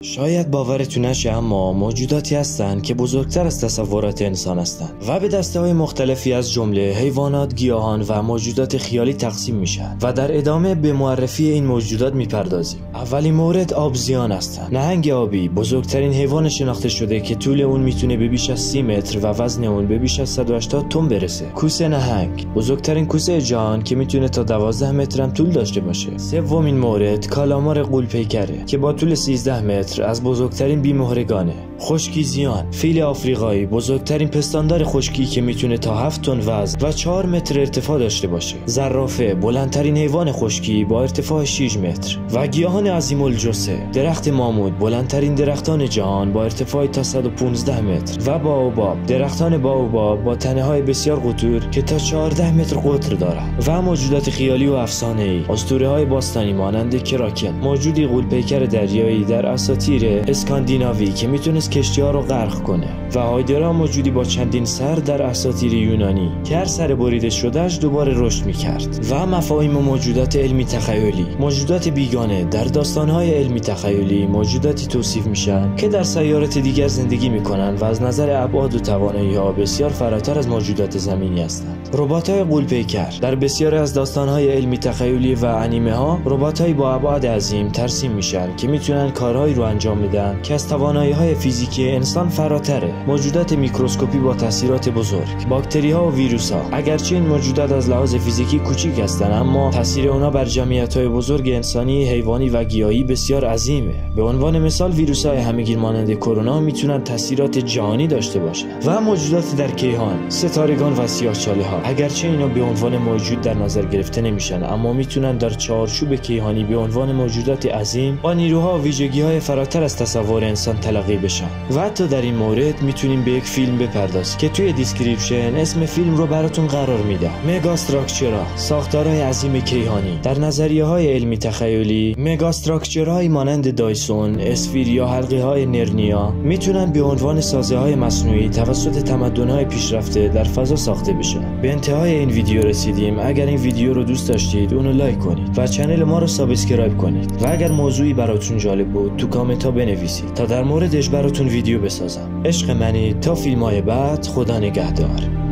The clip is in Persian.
شاید باورتون نشه اما موجوداتی هستند که بزرگتر از تصورات انسان هستند و به دسته‌های مختلفی از جمله حیوانات، گیاهان و موجودات خیالی تقسیم میشن و در ادامه به معرفی این موجودات میپردازیم. اولین مورد آبزیان هستند. نهنگ آبی بزرگترین حیوان شناخته شده که طول اون میتونه به بیش از 30 متر و وزن اون به بیش از 180 تن برسه. کوسه نهنگ بزرگترین کوسه جهان که میتونه تا 12 متر هم طول داشته باشه. سومین مورد کالامار غول‌پیکره که با طول 13 متر از بزرگترین بیمهرگانه. خشکیزیان فیل آفریقایی بزرگترین پستاندار خشکی که میتونه تا 7 تن وزن و 4 متر ارتفاع داشته باشه. زرافه بلندترین حیوان خشکی با ارتفاع 6 متر و گیاهان عظیم الجثه. درخت ماموت بلندترین درختان جهان با ارتفاع تا 115 متر و باوباب درختان باوباب با تنه‌های بسیار قطور که تا 14 متر قطر دارند. و موجودات خیالی و افسانه‌ای اسطوره‌های باستانی مانند کراکن، موجودی غول‌پیکر دریایی در اساطیر اسکاندیناوی که میتونست کشتی‌ها رو غرق کنه، و هایدرا موجودی با چندین سر در اساطیر یونانی که هر سر بریده شدهش دوباره رشد میکرد. و مفاهیم و موجودات علمی تخیلی. موجودات بیگانه در داستان‌های علمی تخیلی موجوداتی توصیف میشن که در سیارات دیگر زندگی میکنن و از نظر ابعاد و توانایی‌ها بسیار فراتر از موجودات زمینی هستند. ربات‌های غول‌پیکر در بسیاری از داستان‌های علمی تخیلی و انیمه‌ها ربات‌هایی با ابعاد عظیم ترسیم میشن که میتونن کارهایی رو انجام میدن که از توانایی‌های فیزیکی انسان فراتره. موجودات میکروسکوپی با تاثیرات بزرگ، باکتری‌ها و ویروس‌ها. اگرچه این موجودات از لحاظ فیزیکی کوچیک هستند، اما تاثیر اونها بر جمعیت‌های بزرگ انسانی، حیوانی و گیاهی بسیار عظیمه. به عنوان مثال ویروس‌های همه‌گیر مانند کرونا میتونن تاثیرات جهانی داشته باشند. و موجودات در کیهان، ستارگان و سیاه‌چاله‌ها. اگرچه اینا به عنوان موجود در نظر گرفته نمیشن، اما میتونن در چارچوب کیهانی به عنوان موجودات عظیم با نیروها و ویژگی‌های فراتر از تصور انسان تلقی بشن. و حتی در این مورد میتونیم به یک فیلم بپردازیم که توی دیسکریپشن اسم فیلم رو براتون قرار میدم. مگاستراکچرها، ساختارهای عظیم کیهانی. در نظریه‌های علمی تخیلی مگاستراکچرهایی مانند دایسون، اسفیر یا حلقه‌های نرنیا میتونن به عنوان سازه‌های مصنوعی توسط تمدن‌های پیشرفته در فضا ساخته بشن. به انتهای این ویدیو رسیدیم. اگر این ویدیو رو دوست داشتید اونو لایک کنید و کانال ما رو سابسکرایب کنید و اگر موضوعی براتون جالب بود تو کامنت ها بنویسید تا در موردش براتون ویدیو بسازم. عشق منی. تا فیلم‌های بعد، خدا نگهدار.